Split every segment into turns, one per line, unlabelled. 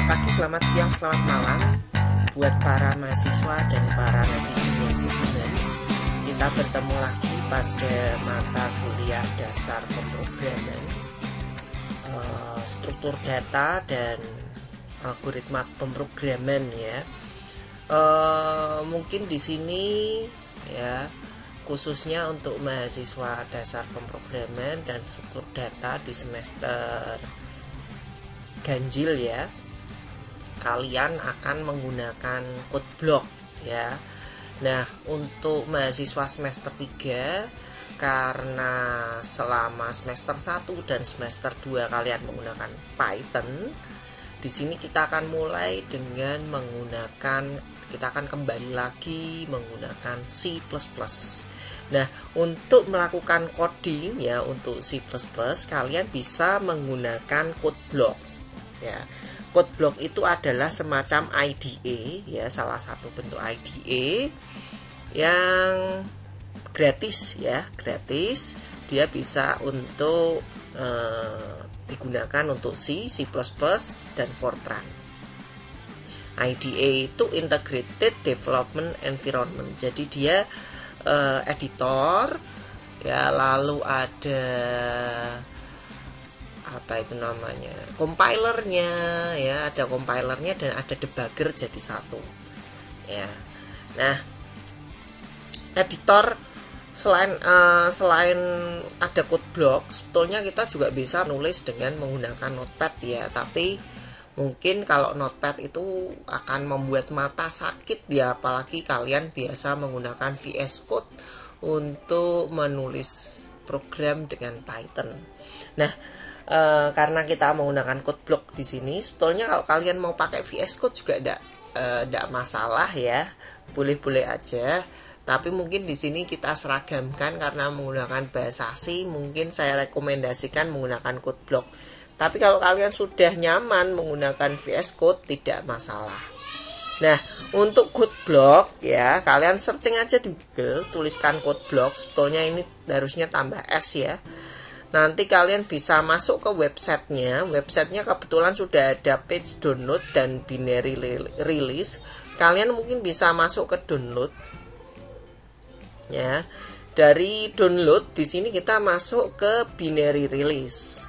Selamat pagi, selamat siang, selamat malam buat para mahasiswa dan para netizen yang budiman. Kita bertemu lagi pada mata kuliah dasar pemrograman, struktur data dan algoritma pemrograman ya. Mungkin di sini ya khususnya untuk mahasiswa dasar pemrograman dan struktur data di semester ganjil ya, kalian akan menggunakan code block ya. Nah, untuk mahasiswa semester 3, karena selama semester 1 dan semester 2 kalian menggunakan Python, di sini kita akan mulai dengan kita akan kembali lagi menggunakan C++. Nah, untuk melakukan coding ya untuk C++, kalian bisa menggunakan code block ya. Code block itu adalah semacam IDE ya, salah satu bentuk IDE yang gratis ya, gratis. Dia bisa untuk digunakan untuk C++ dan Fortran. IDE itu Integrated Development Environment. Jadi dia editor ya, lalu ada compilernya ya, ada compilernya dan ada debugger jadi satu ya. Nah, editor selain ada code block, sebetulnya kita juga bisa nulis dengan menggunakan notepad ya, tapi mungkin kalau notepad itu akan membuat mata sakit ya, apalagi kalian biasa menggunakan VS Code untuk menulis program dengan Python. Nah, karena kita menggunakan code block di sini, sebetulnya kalau kalian mau pakai VS Code juga tidak masalah ya, boleh-boleh aja. Tapi mungkin di sini kita seragamkan karena menggunakan bahasa C, mungkin saya rekomendasikan menggunakan code block. Tapi kalau kalian sudah nyaman menggunakan VS Code, tidak masalah. Nah, untuk code block ya, kalian searching aja di Google, tuliskan code block. Sebetulnya ini harusnya tambah S ya. Nanti kalian bisa masuk ke websitenya. Websitenya kebetulan sudah ada page download dan binary release. Kalian mungkin bisa masuk ke download ya. Dari download di sini kita masuk ke binary release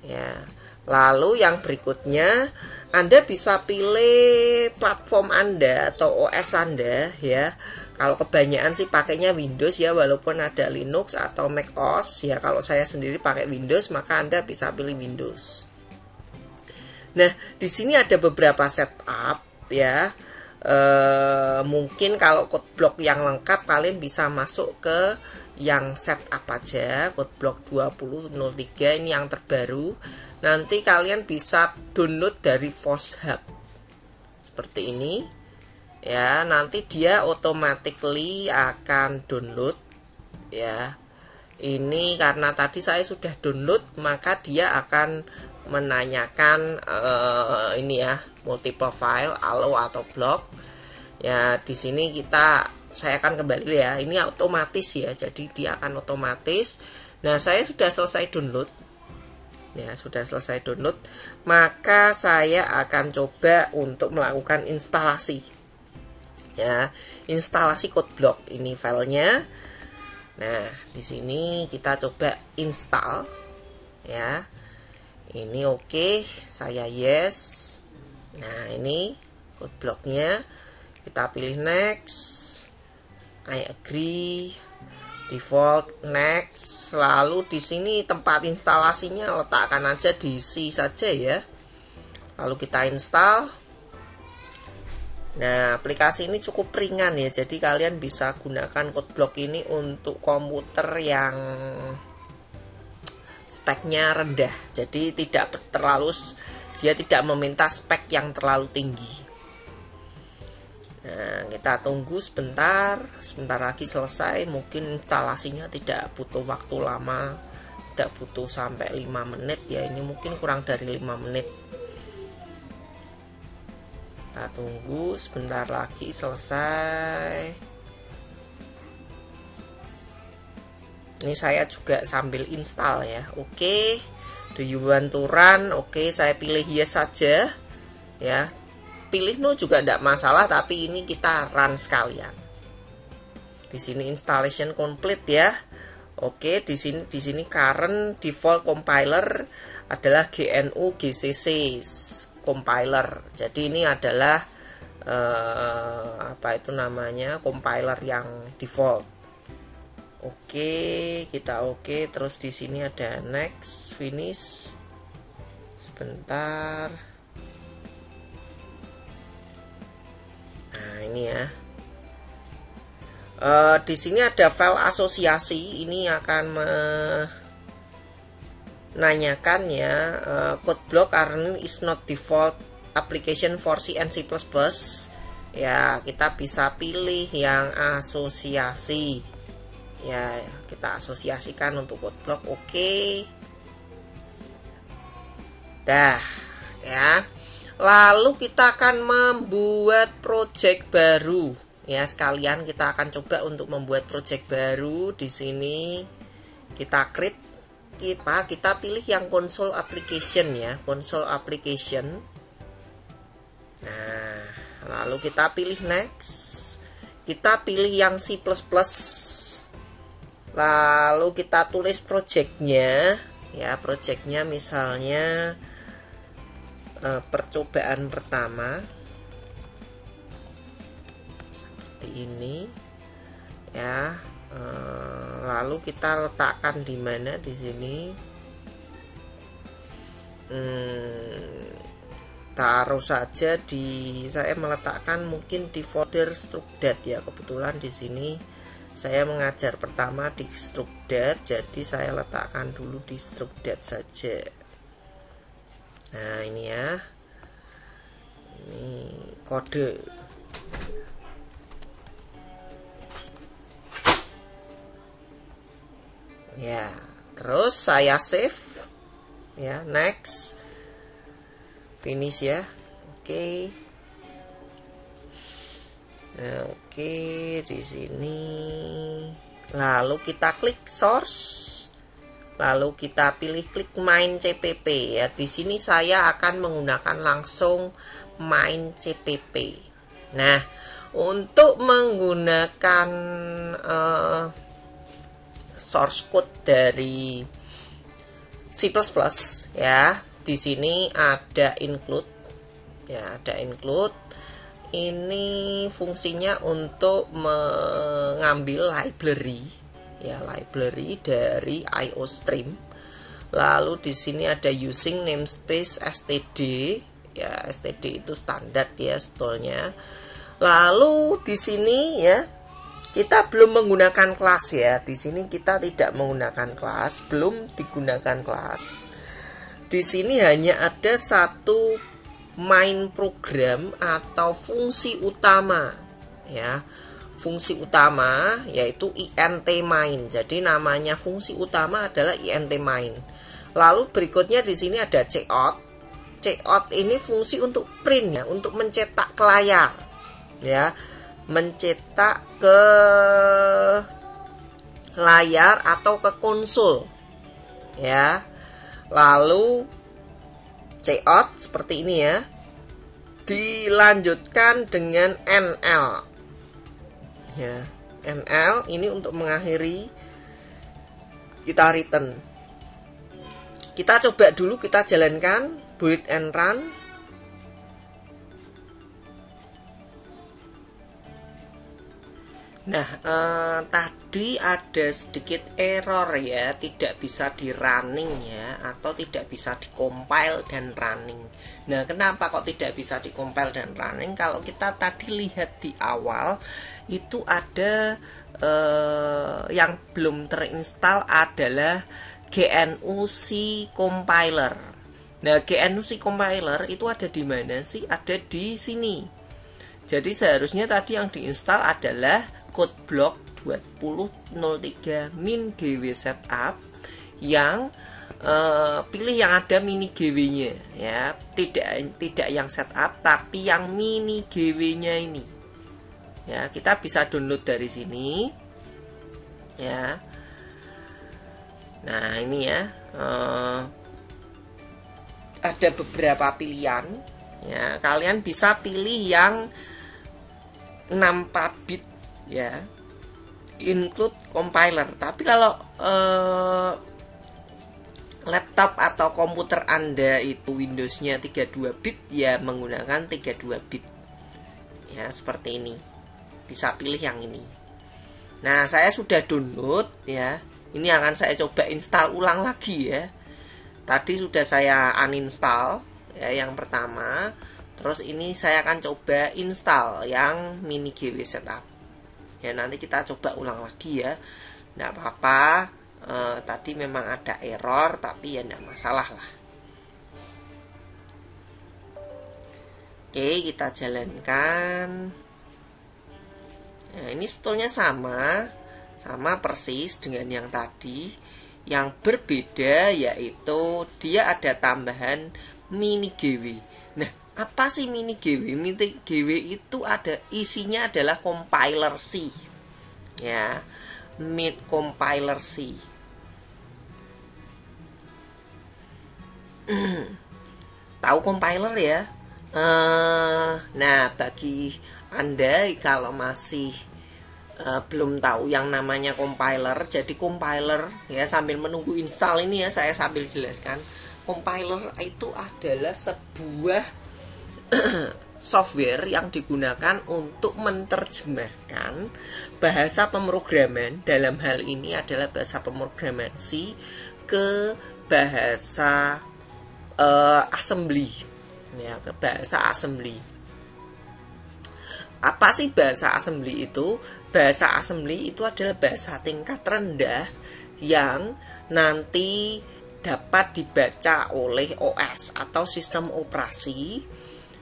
ya. Lalu yang berikutnya, Anda bisa pilih platform Anda atau OS Anda ya. Kalau kebanyakan sih pakainya Windows ya, walaupun ada Linux atau Mac OS ya. Kalau saya sendiri pakai Windows, maka Anda bisa pilih Windows. Nah, di sini ada beberapa setup ya. Mungkin kalau code block yang lengkap kalian bisa masuk ke yang setup aja, code block 20.03 ini yang terbaru. Nanti kalian bisa download dari FossHub seperti ini ya, nanti dia automatically akan download ya. Ini karena tadi saya sudah download, maka dia akan menanyakan ini ya, multiple file, allow atau block ya. Di sini saya akan kembali ya, ini otomatis ya, jadi dia akan otomatis. Nah, saya sudah selesai download ya, maka saya akan coba untuk melakukan instalasi ya, instalasi code block. Ini filenya. Nah, di sini kita coba install ya. Ini oke, saya yes. Nah, ini code blocknya, kita pilih next, I agree, default, next. Lalu di sini tempat instalasinya letakkan aja di C saja ya. Lalu kita install. Nah, aplikasi ini cukup ringan ya, jadi kalian bisa gunakan code block ini untuk komputer yang speknya rendah. Jadi dia tidak meminta spek yang terlalu tinggi. Nah, kita tunggu sebentar lagi selesai. Mungkin instalasinya tidak butuh waktu lama, tidak butuh sampai 5 menit ya, ini mungkin kurang dari 5 menit. Kita tunggu sebentar lagi selesai. Ini saya juga sambil install ya. Oke, do you want to run? Oke, saya pilih yes saja. ya. Pilih no juga tidak masalah, tapi ini kita run sekalian. Di sini installation complete ya. Oke, di sini current default compiler adalah GNU GCC compiler. Jadi ini adalah apa itu namanya, compiler yang default. Oke, kita oke. Terus di sini ada next, finish. Sebentar. Nah, ini ya. Di sini ada file asosiasi. Ini akan menanyakan ya, code block current is not default application for C and C++. Ya, kita bisa pilih yang asosiasi. Ya, kita asosiasikan untuk code block. Oke. Dah, ya. Lalu kita akan membuat project baru. Ya, sekalian kita akan coba untuk membuat project baru. Di sini kita create, kita pilih yang console application ya, console application. Nah, lalu kita pilih next. Kita pilih yang C++. Lalu kita tulis projectnya ya, projectnya misalnya percobaan pertama. Ini ya, lalu kita letakkan di mana di sini, taruh saja di, saya meletakkan mungkin di folder struct.dat ya, kebetulan di sini saya mengajar pertama di struct.dat, jadi saya letakkan dulu di struct.dat saja. Nah, ini ya, ini kode. Ya, terus saya save ya, next, finish ya. Oke. Nah, oke, di sini lalu kita klik source, lalu kita pilih klik main CPP ya. Di sini saya akan menggunakan langsung main CPP. Nah, untuk menggunakan source code dari C++ ya, di sini ada include ya, ada include. Ini fungsinya untuk mengambil library ya, library dari IOStream. Lalu di sini ada using namespace std ya, std itu standar ya sebetulnya. Lalu di sini ya, kita belum menggunakan kelas ya. Di sini kita tidak menggunakan kelas, belum digunakan kelas. Di sini hanya ada satu main program atau fungsi utama ya. Fungsi utama yaitu int main. Jadi namanya fungsi utama adalah int main. Lalu berikutnya di sini ada cout. Cout ini fungsi untuk print ya, untuk mencetak ke layar ya. Mencetak ke layar atau ke konsol ya. Lalu cout seperti ini ya, dilanjutkan dengan nl ya. Nl ini untuk mengakhiri, kita return. Kita coba dulu, kita jalankan build and run. Nah, tadi ada sedikit error ya, tidak bisa di running ya, atau tidak bisa di compile dan running. Nah, kenapa kok tidak bisa di compile dan running? Kalau kita tadi lihat di awal itu ada yang belum terinstall adalah GNU C compiler. Nah, GNU C compiler itu ada di mana sih? Ada di sini. Jadi seharusnya tadi yang diinstal adalah code block 2003 min gw setup, yang pilih yang ada mini gw-nya ya, tidak yang setup tapi yang mini gw-nya ini ya. Kita bisa download dari sini ya. Nah, ini ya, ada beberapa pilihan Ya, kalian bisa pilih yang 64 bit ya, include compiler. Tapi kalau laptop atau komputer Anda itu Windows-nya 32 bit, ya menggunakan 32 bit. Ya, seperti ini. Bisa pilih yang ini. Nah, saya sudah download ya. Ini akan saya coba install ulang lagi ya. Tadi sudah saya uninstall ya yang pertama. Terus ini saya akan coba install yang mini GW setup. Ya, nanti kita coba ulang lagi ya. Nggak apa-apa. Tadi memang ada error, tapi ya nggak masalah lah. Oke, kita jalankan. Nah, ini sebetulnya sama persis dengan yang tadi. Yang berbeda yaitu dia ada tambahan mini GW. Nah, apa sih mini GW? Mini GW itu ada isinya adalah compiler C. Ya, mid compiler C. Tahu compiler ya? Nah, bagi Anda kalau masih belum tahu yang namanya compiler, jadi compiler ya, sambil menunggu install ini ya, saya sambil jelaskan. Compiler itu adalah sebuah software yang digunakan untuk menerjemahkan bahasa pemrograman, dalam hal ini adalah bahasa pemrograman C, ke bahasa assembly ya, ke bahasa assembly. Apa sih bahasa assembly itu? Bahasa assembly itu adalah bahasa tingkat rendah yang nanti dapat dibaca oleh OS atau sistem operasi.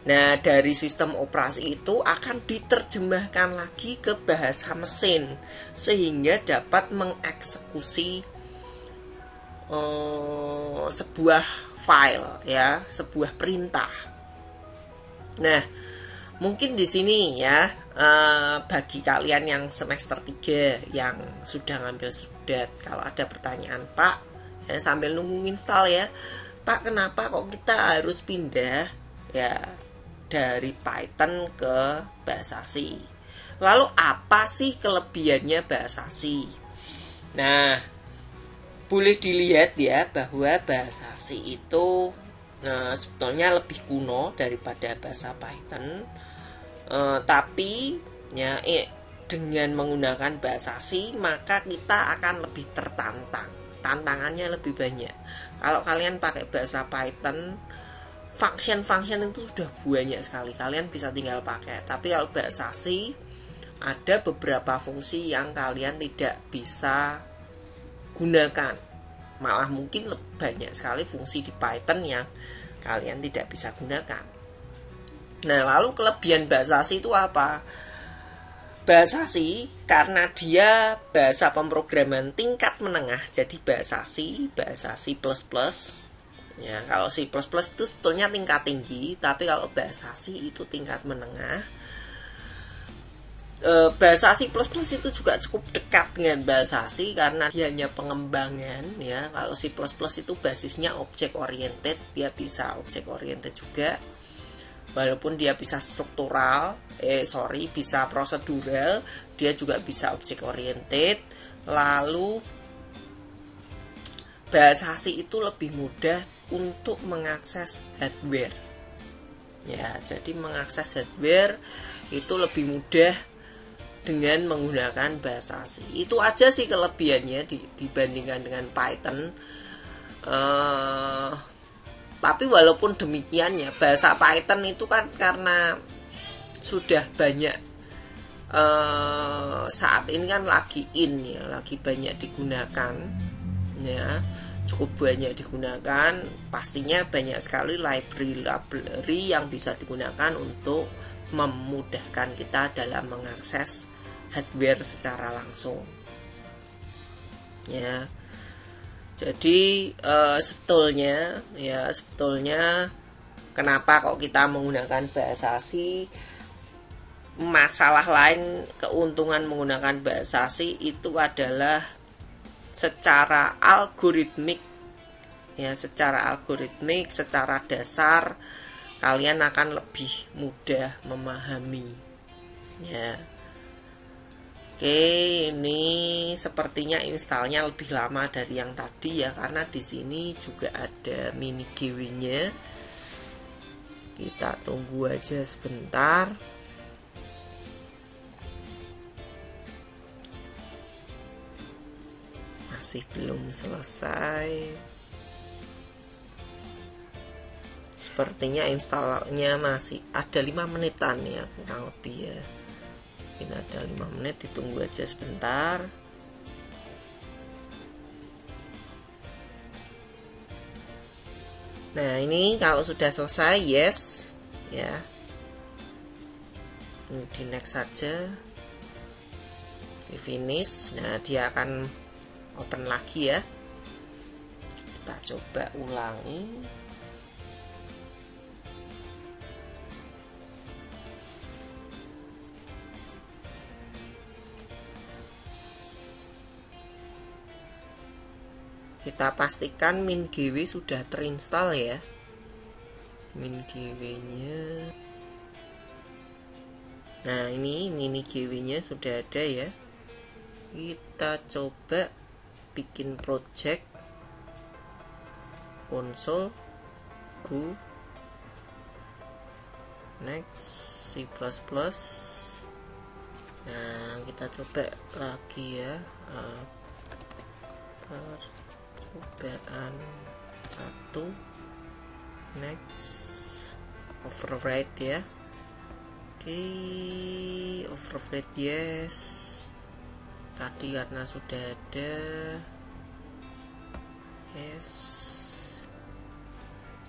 Nah, dari sistem operasi itu akan diterjemahkan lagi ke bahasa mesin sehingga dapat mengeksekusi sebuah file ya, sebuah perintah. Nah, mungkin di sini ya, bagi kalian yang semester 3 yang sudah ngambil sudet, kalau ada pertanyaan, Pak, ya, sambil nunggu install ya, Pak, kenapa kok kita harus pindah ya dari Python ke bahasa C? Lalu apa sih kelebihannya bahasa C? Nah, boleh dilihat ya bahwa bahasa C itu sebetulnya lebih kuno daripada bahasa Python, tapi ya dengan menggunakan bahasa C maka kita akan lebih tertantang, tantangannya lebih banyak. Kalau kalian pakai bahasa Python, function itu sudah banyak sekali, kalian bisa tinggal pakai. Tapi kalau bahasa C ada beberapa fungsi yang kalian tidak bisa gunakan, malah mungkin banyak sekali fungsi di Python yang kalian tidak bisa gunakan. Nah, lalu kelebihan bahasa C itu apa? Bahasa C karena dia bahasa pemrograman tingkat menengah, jadi bahasa C ya, kalau C++ itu sebetulnya tingkat tinggi, tapi kalau bahasa C itu tingkat menengah. Bahasa C++ itu juga cukup dekat dengan bahasa C karena dia hanya pengembangan ya. Kalau C++ itu basisnya object oriented, dia bisa object oriented juga. Walaupun dia bisa struktural, bisa prosedural, dia juga bisa object oriented. Lalu bahasa C itu lebih mudah untuk mengakses hardware. Ya, jadi mengakses hardware itu lebih mudah dengan menggunakan bahasa C. Itu aja sih kelebihannya dibandingkan dengan Python. Tapi walaupun demikian ya, bahasa Python itu kan karena sudah banyak saat ini kan lagi ya, lagi banyak digunakan ya, cukup banyak digunakan. Pastinya banyak sekali library yang bisa digunakan untuk memudahkan kita dalam mengakses hardware secara langsung ya. Jadi sebetulnya kenapa kok kita menggunakan bahasa C? Masalah lain, keuntungan menggunakan bahasa C itu adalah secara algoritmik ya, secara dasar kalian akan lebih mudah memahami ya. Oke, ini sepertinya installnya lebih lama dari yang tadi ya, karena di sini juga ada mini GUI-nya. Kita tunggu aja sebentar. Masih belum selesai. Sepertinya installnya masih ada 5 menitan ya, kurang lebih ya. Mungkin ada 5 menit, ditunggu aja sebentar. Nah, ini kalau sudah selesai, yes ya. Ini di next saja. Di finish. Nah, dia akan open lagi ya. Kita coba ulangi. Kita pastikan MinGW sudah terinstall ya. MinGW-nya. Nah, ini mini GW-nya sudah ada ya. Kita coba bikin project console go next C++. Nah, kita coba lagi ya. Percobaan 1 next override ya. Oke, override yes. Tadi karena sudah ada yes.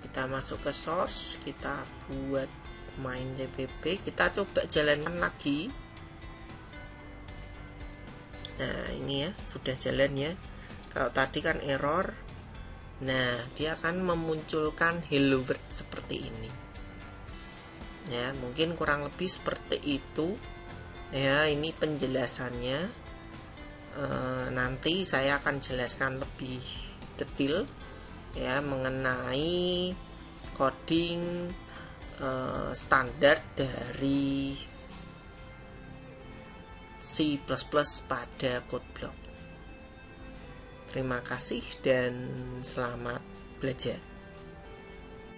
Kita masuk ke source, kita buat main CPP, kita coba jalankan lagi. Nah, ini ya sudah jalan ya. Kalau tadi kan error. Nah, dia akan memunculkan hello world seperti ini ya. Mungkin kurang lebih seperti itu ya. Ini penjelasannya. Nanti saya akan jelaskan lebih detail ya mengenai coding standar dari C++ pada CodeBlock. Terima kasih dan selamat belajar.